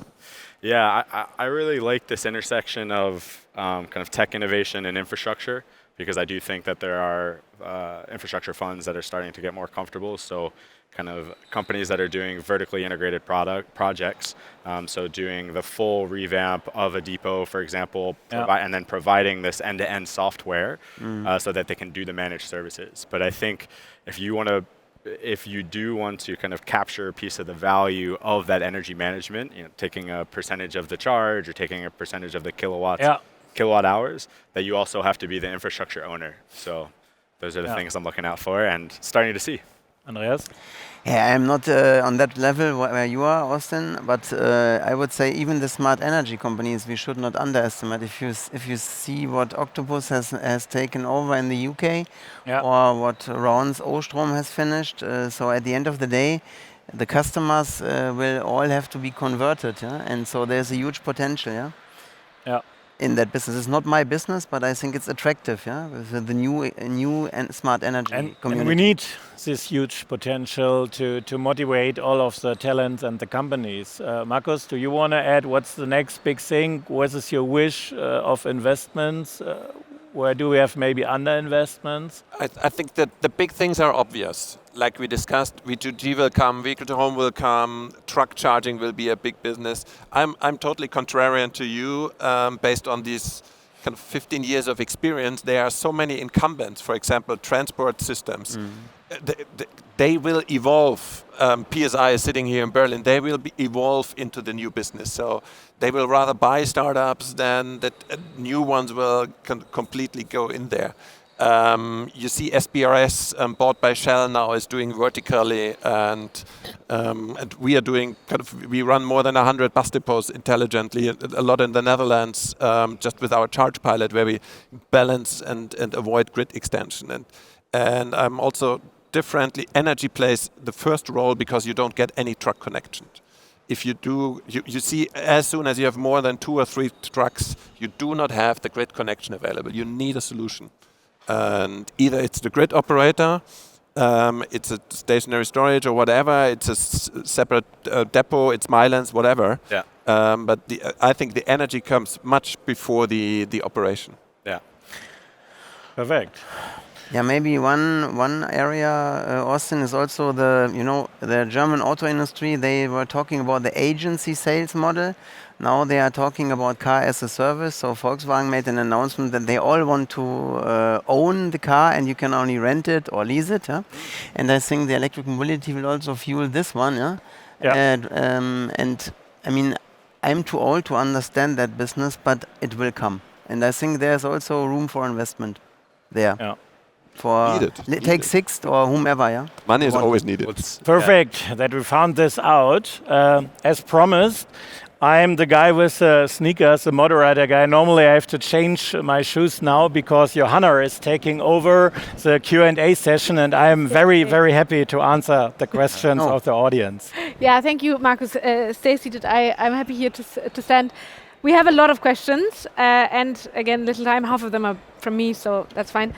Yeah, I really like this intersection of kind of tech innovation and infrastructure, because I do think that there are infrastructure funds that are starting to get more comfortable. So kind of companies that are doing vertically integrated projects, so doing the full revamp of a depot, for example, and then providing this end-to-end software so that they can do the managed services. But I think if you do want to kind of capture a piece of the value of that energy management, taking a percentage of the charge or taking a percentage of the kilowatt hours, that you also have to be the infrastructure owner. So those are the things I'm looking out for and starting to see. Andreas? Yeah, I'm not on that level where you are, Austin, but I would say even the smart energy companies we should not underestimate. If you see what Octopus has taken over in the UK or what Ron's Ostrom has finished, so at the end of the day, the customers will all have to be converted, yeah? And so there's a huge potential, yeah? Yeah. In that business. It's not my business, but I think it's attractive, yeah, with the new and smart energy community. And we need this huge potential to motivate all of the talents and the companies. Markus, do you want to add what's the next big thing? What is your wish of investments? Where do we have maybe underinvestments? I think that the big things are obvious. Like we discussed, V2G will come, vehicle to home will come, truck charging will be a big business. I'm totally contrarian to you. Based on these kind of 15 years of experience, there are so many incumbents. For example, transport systems. They will evolve. PSI is sitting here in Berlin. They will evolve into the new business. So they will rather buy startups than that new ones will completely go in there. You see SBRS bought by Shell now is doing vertically, and we are doing we run more than 100 bus depots intelligently, a lot in the Netherlands, just with our charge pilot where we balance and avoid grid extension. And I'm also differently, energy plays the first role because you don't get any truck connections. If you do, you see as soon as you have more than 2 or 3 trucks, you do not have the grid connection available. You need a solution. And either it's the grid operator, it's a stationary storage or whatever, it's a separate depot, it's Mylands, whatever. Yeah. But I think the energy comes much before the operation. Yeah. Perfect. Yeah, maybe one area, Austin, is also the German auto industry. They were talking about the agency sales model. Now they are talking about car as a service. So Volkswagen made an announcement that they all want to own the car, and you can only rent it or lease it. Yeah? And I think the electric mobility will also fuel this one. Yeah. And I mean, I'm too old to understand that business, but it will come. And I think there's also room for investment there. Yeah. For take Sixt or whomever, yeah. Money is always needed. Perfect that we found this out. As promised, I'm the guy with sneakers, the moderator guy. Normally I have to change my shoes now because Johanna is taking over the Q&A session, and I am very, very happy to answer the questions of the audience. Yeah, thank you, Markus. Stay seated. I'm happy here to stand. We have a lot of questions, and again, little time, half of them are from me, so that's fine.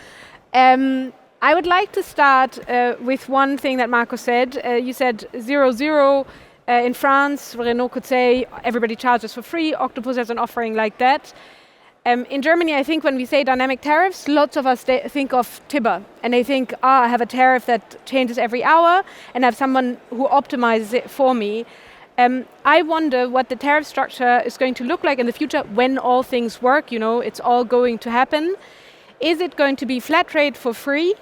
I would like to start with one thing that Markus said. You said 0-0 in France. Renault could say everybody charges for free. Octopus has an offering like that. In Germany, I think when we say dynamic tariffs, lots of us think of Tibber, and they think, I have a tariff that changes every hour, and I have someone who optimizes it for me. I wonder what the tariff structure is going to look like in the future when all things work. It's all going to happen. Is it going to be flat rate for free,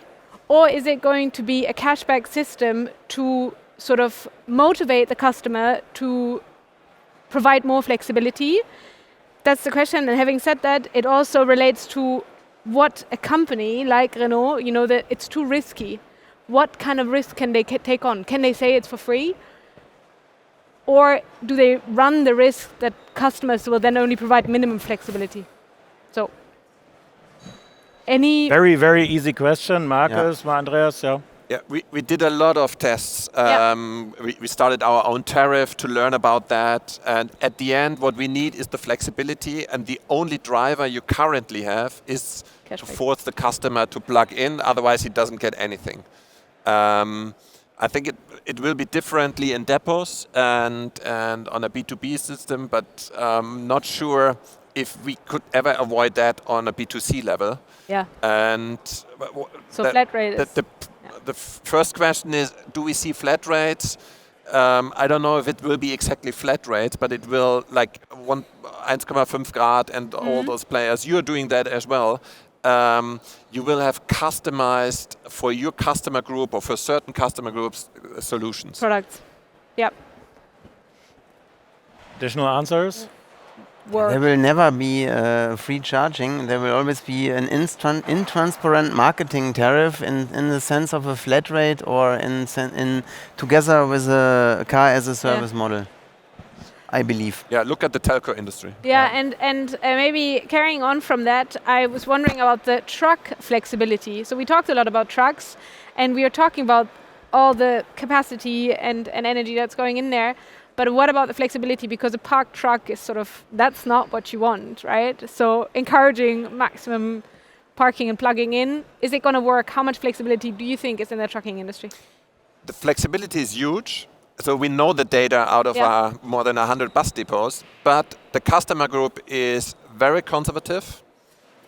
or is it going to be a cashback system to sort of motivate the customer to provide more flexibility? That's the question. And having said that, it also relates to what a company like Renault, that it's too risky. What kind of risk can they take on? Can they say it's for free? Or do they run the risk that customers will then only provide minimum flexibility? So. Very, very easy question, Markus, Andreas. Yeah, we did a lot of tests. We started our own tariff to learn about that. And at the end, what we need is the flexibility. And the only driver you currently have is to force the customer to plug in. Otherwise, he doesn't get anything. I think it will be differently in depots and on a B2B system, but not sure if we could ever avoid that on a B2C level. Yeah. And so flat rate is... The first question is, do we see flat rates? I don't know if it will be exactly flat rates, but it will 1,5 Grad and all those players. You're doing that as well. You will have customized for your customer group or for certain customer groups solutions. Products. Yep. Additional answers? There will never be free charging. There will always be an intransparent marketing tariff in the sense of a flat rate or in together with a car as a service model, I believe. Yeah, look at the telco industry. Yeah, and maybe carrying on from that, I was wondering about the truck flexibility. So we talked a lot about trucks, and we are talking about all the capacity and energy that's going in there. But what about the flexibility? Because a parked truck is sort of, that's not what you want, right? So encouraging maximum parking and plugging in, is it going to work? How much flexibility do you think is in the trucking industry? The flexibility is huge. So we know the data out of our more than 100 bus depots, but the customer group is very conservative,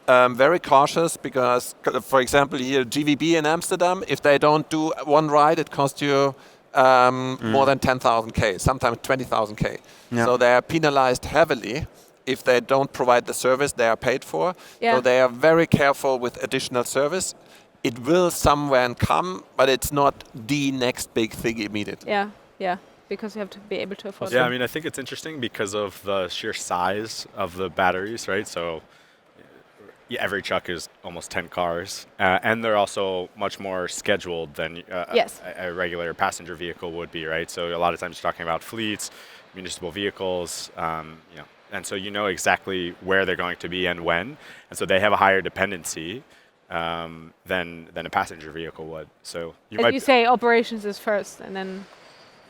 very cautious, because, for example, here GVB in Amsterdam, if they don't do one ride, it costs you more than 10,000 K, sometimes 20,000 K. Yeah. So they are penalized heavily if they don't provide the service they are paid for. Yeah. So they are very careful with additional service. It will somewhere come, but it's not the next big thing immediately. Yeah, because you have to be able to afford Yeah, it. I mean, I think it's interesting because of the sheer size of the batteries, right? So every truck is almost 10 cars, and they're also much more scheduled than Yes. a regular passenger vehicle would be, right? So a lot of times you're talking about fleets, municipal vehicles, and so you know exactly where they're going to be and when, and so they have a higher dependency than a passenger vehicle would. So As you say, operations is first, and then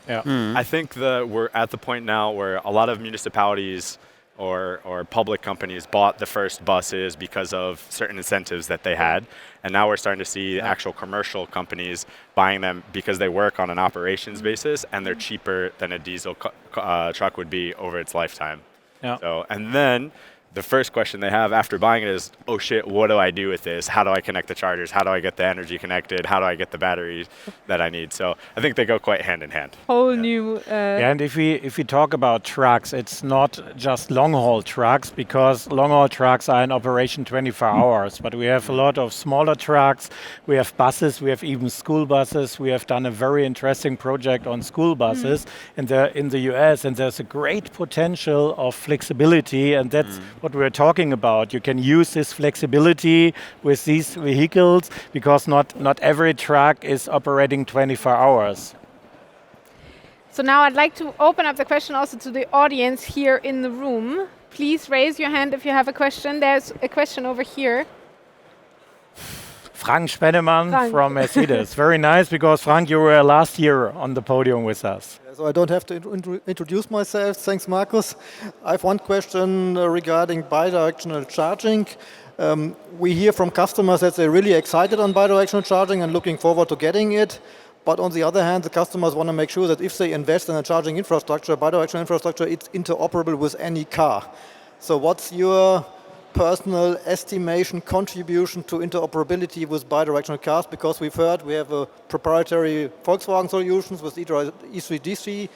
I think we're at the point now where a lot of municipalities or public companies bought the first buses because of certain incentives that they had, and now we're starting to see actual commercial companies buying them because they work on an operations basis and they're cheaper than a diesel truck would be over its lifetime. Yeah. So, and then the first question they have after buying it is, oh shit, what do I do with this? How do I connect the chargers? How do I get the energy connected? How do I get the batteries that I need? So I think they go quite hand in hand. whole new. And if we talk about trucks, it's not just long-haul trucks, because long-haul trucks are in operation 24 hours. But we have a lot of smaller trucks. We have buses. We have even school buses. We have done a very interesting project on school buses in the US, and there's a great potential of flexibility, and that's what we're talking about. You can use this flexibility with these vehicles because not every truck is operating 24 hours. So now I'd like to open up the question also to the audience here in the room. Please raise your hand if you have a question. There's a question over here. Frank Spennemann Frank. from Mercedes. Very nice, because Frank, you were last year on the podium with us. So I don't have to introduce myself. Thanks, Markus. I have one question regarding bidirectional charging. We hear from customers that they're really excited on bidirectional charging and looking forward to getting it. But on the other hand, the customers want to make sure that if they invest in a charging infrastructure, bidirectional infrastructure, it's interoperable with any car. So what's your personal estimation contribution to interoperability with bidirectional cars? Because we've heard we have a proprietary Volkswagen solutions with E3DC.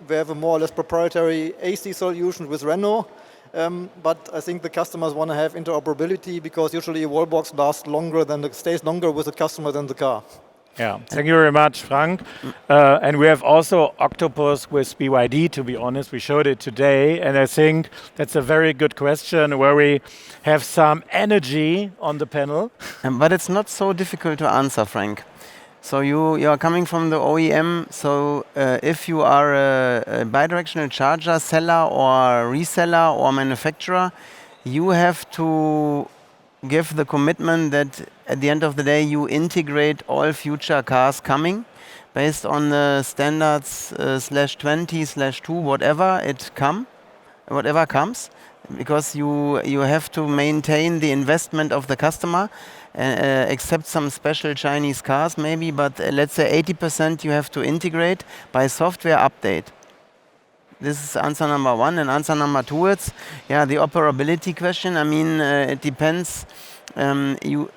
We have a more or less proprietary AC solution with Renault. But I think the customers want to have interoperability, because usually a wallbox stays longer with the customer than the car. Yeah, thank you very much, Frank. And we have also Octopus with BYD, to be honest. We showed it today, and I think that's a very good question, where we have some energy on the panel. But it's not so difficult to answer, Frank. So you are coming from the OEM. So if you are a bidirectional charger seller or reseller or manufacturer, you have to give the commitment that at the end of the day you integrate all future cars coming based on the standards /20/2, whatever comes, because you have to maintain the investment of the customer, except some special Chinese cars maybe, but let's say 80% you have to integrate by software update. This is answer number one. And answer number two, it's the operability question. I mean, it depends. The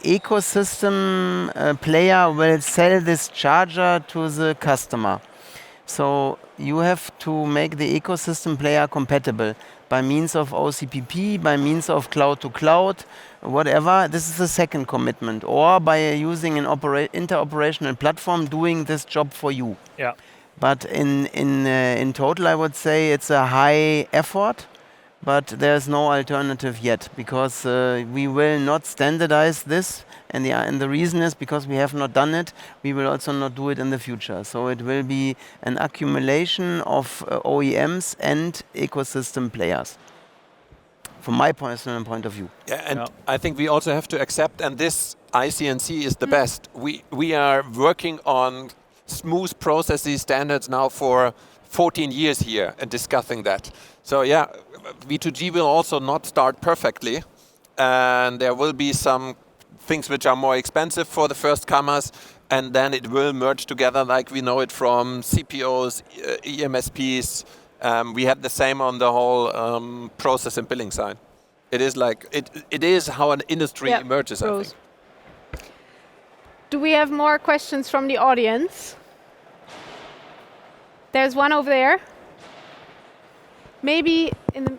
ecosystem player will sell this charger to the customer. So you have to make the ecosystem player compatible by means of OCPP, by means of cloud to cloud, whatever. This is the second commitment, or by using an interoperational platform doing this job for you. Yeah. But in total, I would say it's a high effort, but there's no alternative yet, because we will not standardize this, and the reason is because we have not done it. We will also not do it in the future. So it will be an accumulation of OEMs and ecosystem players. from my personal point of view. Yeah, and I think we also have to accept, and this ICNC is the best. We are working on smooth processes standards now for 14 years here and discussing that. So yeah, V2G will also not start perfectly, and there will be some things which are more expensive for the first comers, and then it will merge together like we know it from CPOs, EMSPs. We had the same on the whole process and billing side. It is like it is how an industry emerges, I think. Do we have more questions from the audience? There's one over there. Maybe in the,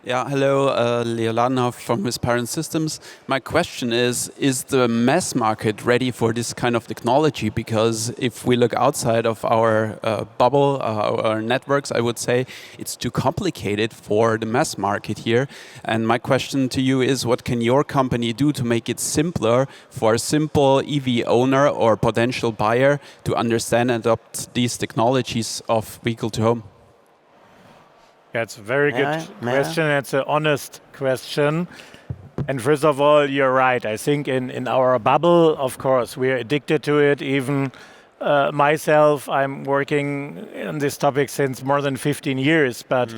Yeah, hello, Leo Ladenhoff from Parent Systems. My question is the mass market ready for this kind of technology? Because if we look outside of our bubble, our networks, I would say it's too complicated for the mass market here. And my question to you is, what can your company do to make it simpler for a simple EV owner or potential buyer to understand and adopt these technologies of vehicle to home? Yeah, it's a very good question. It's an honest question. And first of all, you're right. I think in our bubble, of course, we're addicted to it. Even myself, I'm working on this topic since more than 15 years. But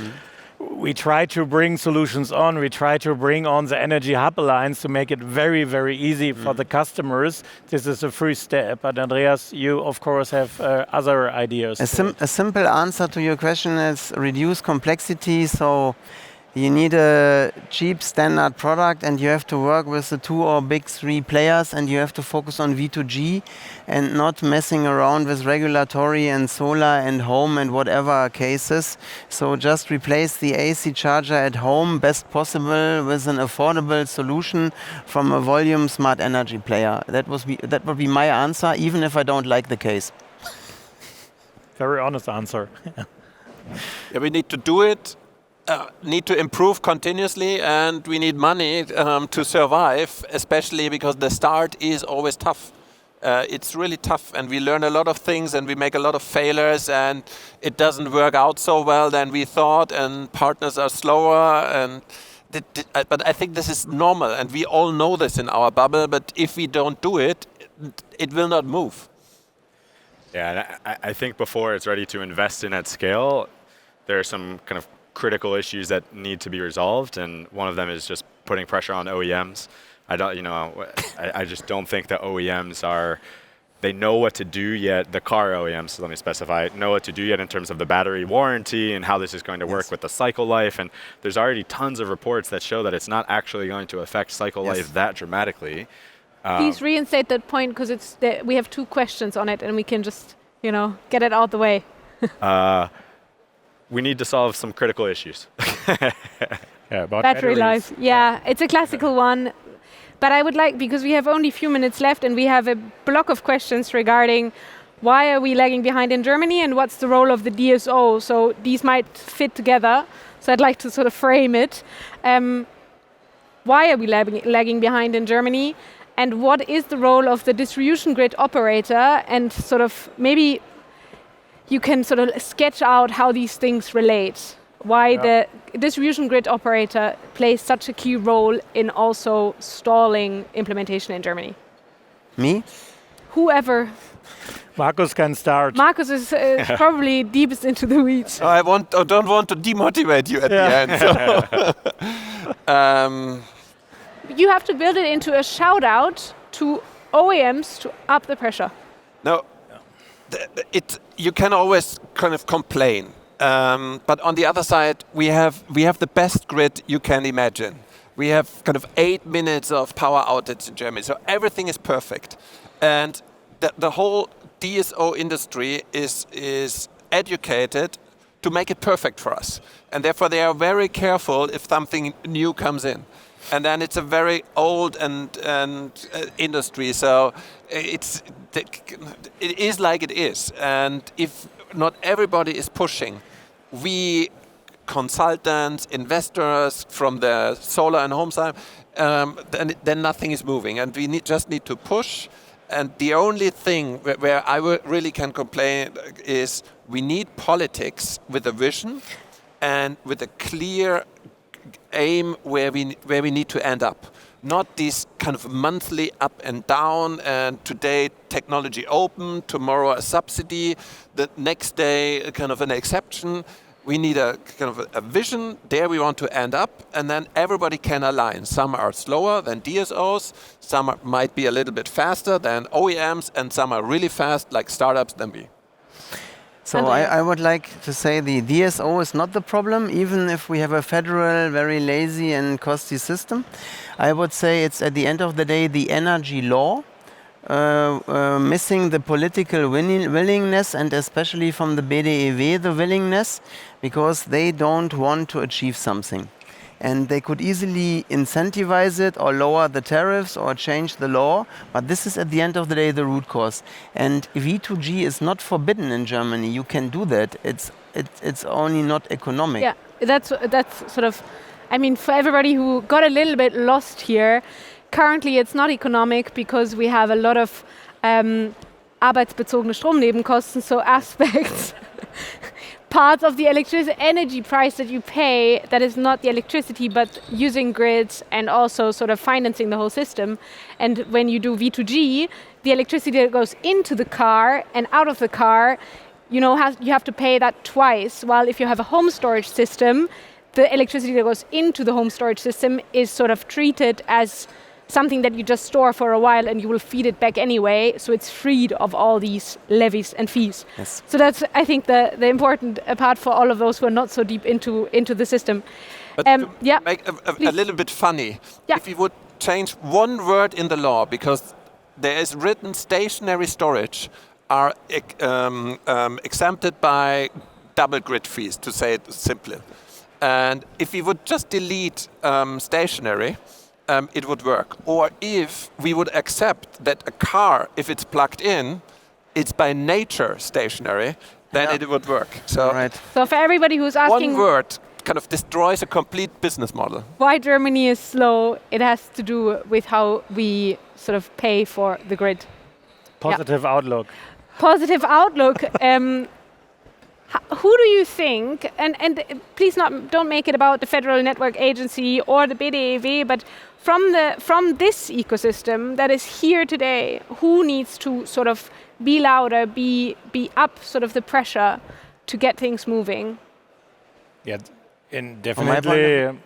we try to bring solutions on. We try to bring on the Energy Hub Alliance to make it very, very easy for the customers. This is the first step. But Andreas, you, of course, have other ideas. A simple answer to your question is reduce complexity. So you need a cheap standard product and you have to work with the 2 or big 3 players and you have to focus on V2G and not messing around with regulatory and solar and home and whatever cases. So just replace the AC charger at home best possible with an affordable solution from a volume smart energy player. That would be my answer, even if I don't like the case. Very honest answer. Yeah, we need to do it. Need to improve continuously, and we need money to survive, especially because the start is always tough. It's really tough, and we learn a lot of things, and we make a lot of failures, and it doesn't work out so well than we thought, and partners are slower. And but I think this is normal, and we all know this in our bubble. But if we don't do it, it will not move. Yeah, and I think before it's ready to invest in at scale, there are some kind of critical issues that need to be resolved, and one of them is just putting pressure on OEMs. I just don't think the OEMs they know what to do yet. The car OEMs, let me specify, know what to do yet in terms of the battery warranty and how this is going to work with the cycle life. And there's already tons of reports that show that it's not actually going to affect cycle life that dramatically. Please reinstate that point, because we have 2 questions on it, and we can just get it out the way. We need to solve some critical issues. About battery life. Yeah, it's a classical one. But I would like, because we have only a few minutes left and we have a block of questions regarding why are we lagging behind in Germany and what's the role of the DSO. So these might fit together. So I'd like to sort of frame it. Why are we lagging behind in Germany? And what is the role of the distribution grid operator? And sort of maybe you can sort of sketch out how these things relate. Why the distribution grid operator plays such a key role in also stalling implementation in Germany. Me? Whoever. Markus can start. Markus is probably deepest into the weeds. I don't want to demotivate you at the end. So. You have to build it into a shout out to OEMs to up the pressure. No. You can always kind of complain, but on the other side, we have the best grid you can imagine. We have kind of 8 minutes of power outage in Germany, so everything is perfect, and the whole DSO industry is educated to make it perfect for us, and therefore they are very careful if something new comes in. And then it's a very old and industry, so it is like it is. And if not everybody is pushing, we consultants, investors from the solar and home side, then nothing is moving, and we just need to push. And the only thing where I really can complain is we need politics with a vision and with a clear aim where we need to end up. Not these kind of monthly up and down, and today technology open, tomorrow a subsidy, the next day kind of an exception. We need a kind of a vision, there we want to end up, and then everybody can align. Some are slower than DSOs, some might be a little bit faster than OEMs, and some are really fast, like startups than we. So I would like to say the DSO is not the problem, even if we have a federal, very lazy and costly system. I would say it's at the end of the day the energy law, missing the political willingness, and especially from the BDEW the willingness, because they don't want to achieve something. And they could easily incentivize it or lower the tariffs or change the law, but this is at the end of the day the root cause. And V2G is not forbidden in Germany. You can do that. It's only not economic. Yeah, that's sort of, I mean, for everybody who got a little bit lost here, currently it's not economic because we have a lot of arbeitsbezogene Stromnebenkosten, so aspects, parts of the electricity energy price that you pay that is not the electricity but using grids and also sort of financing the whole system. And when you do V2G, the electricity that goes into the car and out of the car, you know, you have to pay that twice, while if you have a home storage system, the electricity that goes into the home storage system is sort of treated as something that you just store for a while and you will feed it back anyway, so it's freed of all these levies and fees. Yes. So that's, I think, the important part for all of those who are not so deep into the system. But to make a little bit funny, if you would change one word in the law, because there is written stationary storage are exempted by double grid fees, to say it simply. And if we would just delete stationary, it would work. Or if we would accept that a car, if it's plugged in, it's by nature stationary, then it would work. So, so for everybody who's asking, one word kind of destroys a complete business model. Why Germany is slow, it has to do with how we sort of pay for the grid. Positive outlook. Positive outlook. Who do you think, and please don't make it about the Federal Network Agency or the BDEW, but from this ecosystem that is here today, who needs to sort of be louder, be up sort of the pressure to get things moving? Yeah, definitely,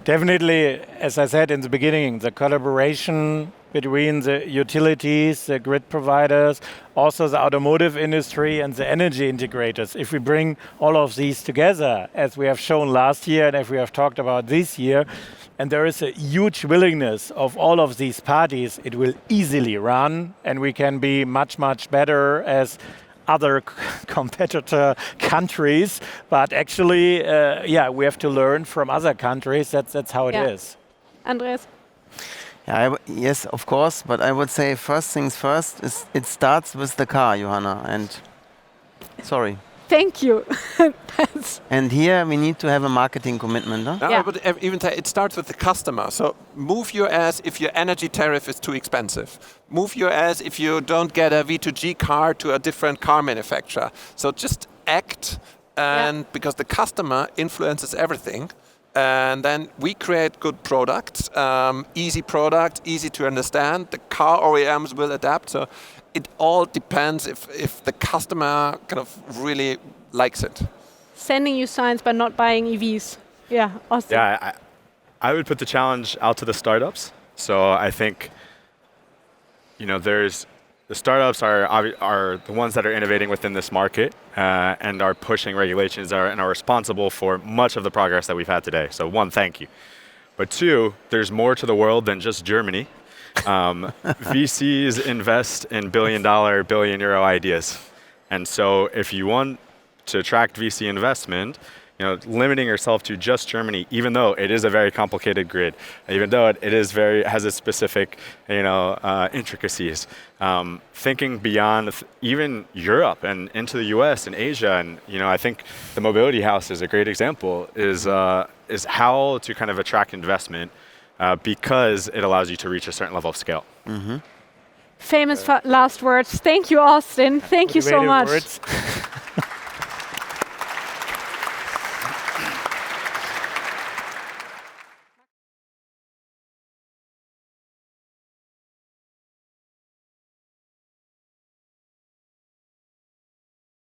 definitely, as I said in the beginning, the collaboration between the utilities, the grid providers, also the automotive industry and the energy integrators. If we bring all of these together, as we have shown last year and as we have talked about this year, and there is a huge willingness of all of these parties, it will easily run, and we can be much, much better as other competitor countries. But actually, we have to learn from other countries. That's how it is. Andreas? Yeah, yes, of course, but I would say first things first, it starts with the car, Johanna, and sorry. Thank you. And here we need to have a marketing commitment, huh? No, but even it starts with the customer. So move your ass if your energy tariff is too expensive. Move your ass if you don't get a V2G car to a different car manufacturer. So just act, and because the customer influences everything. And then we create good products, easy to understand. The car OEMs will adapt. So it all depends if the customer kind of really likes it. Sending you signs but not buying EVs. Yeah, awesome. Yeah, I would put the challenge out to the startups. So I think, the startups are the ones that are innovating within this market and are pushing regulations and are responsible for much of the progress that we've had today. So one, thank you. But two, there's more to the world than just Germany. VCs invest in billion euro ideas. And so if you want to attract VC investment, limiting yourself to just Germany, even though it is a very complicated grid, even though it has its specific, intricacies, thinking beyond even Europe and into the US and Asia, and I think the Mobility House is a great example. Is how to kind of attract investment because it allows you to reach a certain level of scale. Mm-hmm. Famous last words. Thank you, Austin. Thank you so much.